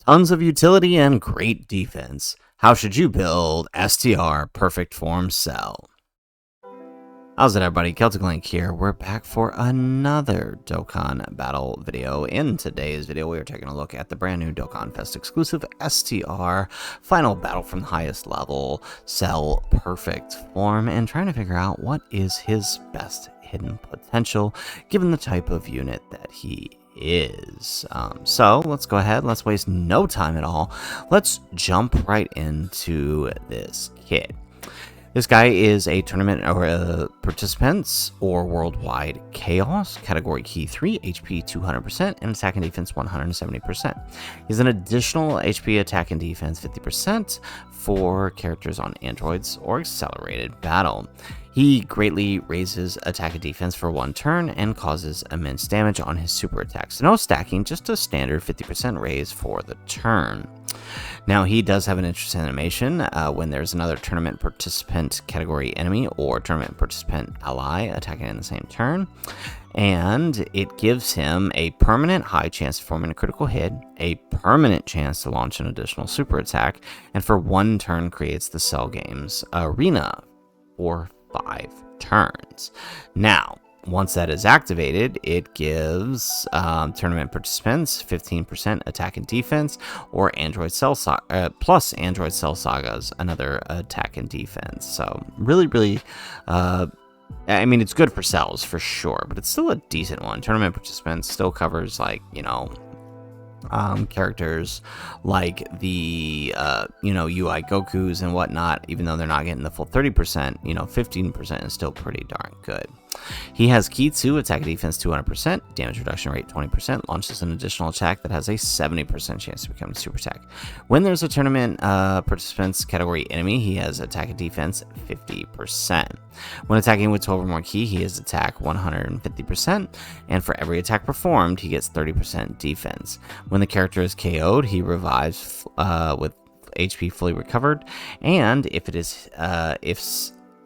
Tons of utility and great defense. How should you build STR Perfect Form Cell? How's it, everybody? Celtic Link here. We're back for another Dokkan battle video. In today's video, we are taking a look at the brand new Dokkan Fest exclusive STR final battle from the highest level, Cell Perfect Form, and trying to figure out what is his best hidden potential given the type of unit that he is. So let's go ahead. Let's waste no time at all. Let's jump right into this kit. This guy is a tournament or participants or worldwide chaos, category key 3, HP 200%, and attack and defense 170%. He's an additional HP attack and defense 50% for characters on androids or accelerated battle. He greatly raises attack and defense for one turn and causes immense damage on his super attacks. No stacking, just a standard 50% raise for the turn. Now, he does have an interesting animation when there's another tournament participant category enemy or tournament participant ally attacking in the same turn. And it gives him a permanent high chance of forming a critical hit, a permanent chance to launch an additional super attack, and for one turn creates the Cell Games arena for 5 turns. Now, once that is activated, it gives tournament participants 15% attack and defense, or Android Cell plus Android Cell Sagas another attack and defense. So really, I mean, it's good for cells for sure, but it's still a decent one. Tournament participants still covers, like, you know, characters like the UI Gokus and whatnot. Even though they're not getting the full 30%, 15% is still pretty darn good. He has key 2, attack and defense 200%, damage reduction rate 20%, launches an additional attack that has a 70% chance to become a super attack. When there's a tournament participants category enemy, he has attack and defense 50%. When attacking with 12 or more key, he has attack 150%, and for every attack performed, he gets 30% defense. When the character is KO'd, he revives with HP fully recovered, and if it is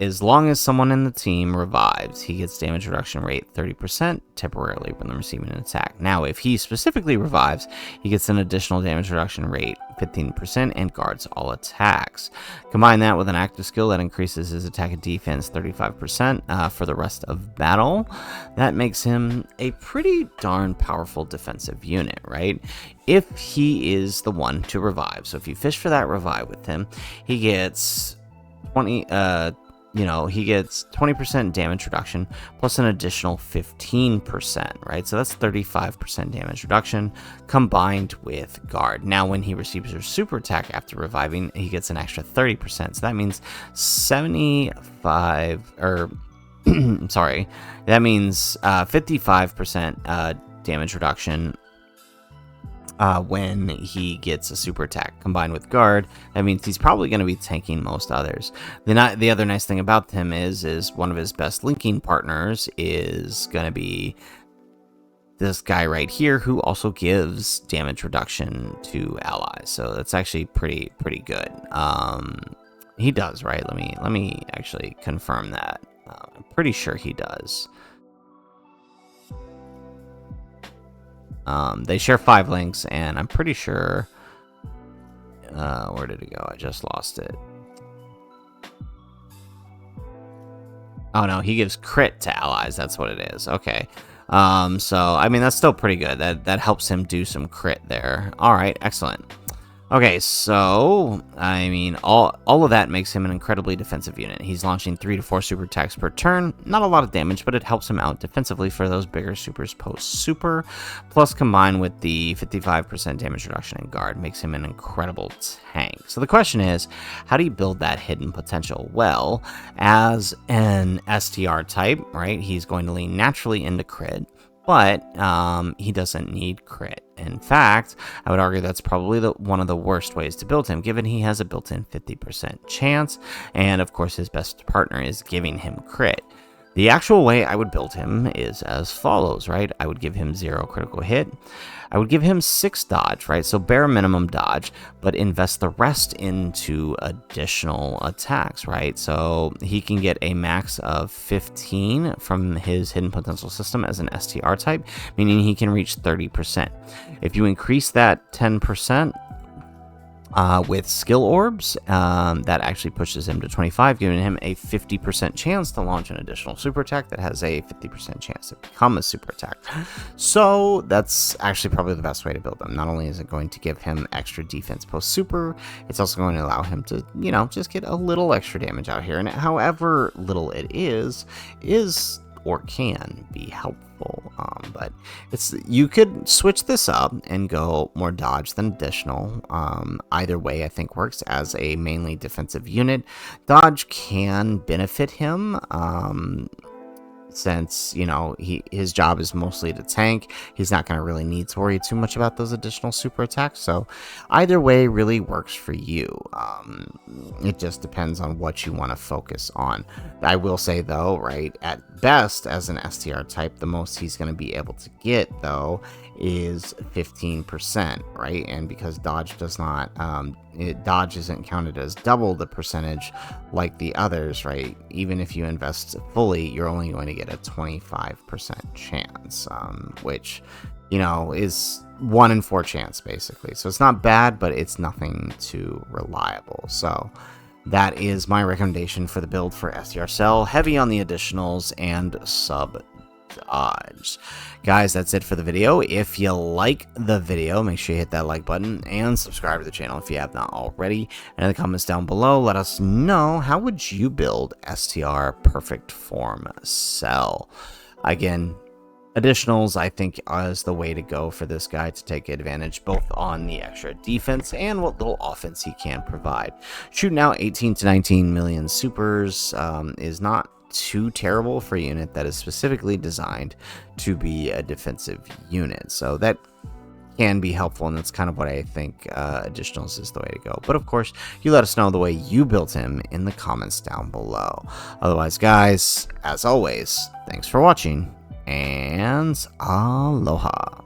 as long as someone in the team revives, he gets damage reduction rate 30% temporarily when receiving an attack. Now, if he specifically revives, he gets an additional damage reduction rate 15% and guards all attacks. Combine that with an active skill that increases his attack and defense 35% for the rest of battle. That makes him a pretty darn powerful defensive unit, right? If he is the one to revive. So if you fish for that revive with him, he gets he gets 20% damage reduction plus an additional 15%, right? So that's 35% damage reduction combined with guard. Now, when he receives a super attack after reviving, he gets an extra 30%. So that means 55% damage reduction when he gets a super attack combined with guard. That means he's probably going to be tanking most others. The other nice thing about him is one of his best linking partners is going to be this guy right here, who also gives damage reduction to allies. So that's actually pretty good. He does, right? Let me actually confirm that. I'm pretty sure he does. They share 5 links, and I'm pretty sure... where did it go? I just lost it. Oh, no, he gives crit to allies. That's what it is. Okay. So, I mean, that's still pretty good. That helps him do some crit there. All right, excellent. Okay, so, I mean, all of that makes him an incredibly defensive unit. He's launching 3 to 4 super attacks per turn. Not a lot of damage, but it helps him out defensively for those bigger supers post-super. Plus, combined with the 55% damage reduction in guard, makes him an incredible tank. So the question is, how do you build that hidden potential? Well, as an STR type, right, he's going to lean naturally into crit. But he doesn't need crit. In fact, I would argue that's probably one of the worst ways to build him, given he has a built-in 50% chance, and of course his best partner is giving him crit. The actual way I would build him is as follows, right? I would give him 0 critical hit. I would give him 6 dodge, right? So bare minimum dodge, but invest the rest into additional attacks, right? So he can get a max of 15 from his hidden potential system as an STR type, meaning he can reach 30%. If you increase that 10%, with skill orbs, that actually pushes him to 25, giving him a 50% chance to launch an additional super attack that has a 50% chance to become a super attack. So that's actually probably the best way to build him. Not only is it going to give him extra defense post super, it's also going to allow him to, you know, just get a little extra damage out here. And however little it is or can be helpful. But you could switch this up and go more dodge than additional. Either way, I think works as a mainly defensive unit. Dodge can benefit him. Since, you know, his job is mostly to tank, he's not going to really need to worry too much about those additional super attacks. So either way really works for you. It just depends on what you want to focus on. I will say though, right, at best as an STR type, the most he's going to be able to get though is 15%, right? And because dodge does not dodge isn't counted as double the percentage like the others, right? Even if you invest fully, you're only going to get a 25% chance, which, you know, is 1 in 4 chance basically. So it's not bad, but it's nothing too reliable. So that is my recommendation for the build for STR Cell. Heavy on the additionals and sub dodge. Guys, that's it for the video. If you like the video, make sure you hit that like button and subscribe to the channel if you have not already. And in the comments down below, let us know, how would you build STR Perfect Form Cell? Again, additionals I think is the way to go for this guy to take advantage both on the extra defense and what little offense he can provide. Shooting out 18 to 19 million supers is not too terrible for a unit that is specifically designed to be a defensive unit. So that can be helpful, and that's kind of what I think additionals is the way to go. But of course, you let us know the way you built him in the comments down below. Otherwise, guys, as always, thanks for watching, and aloha.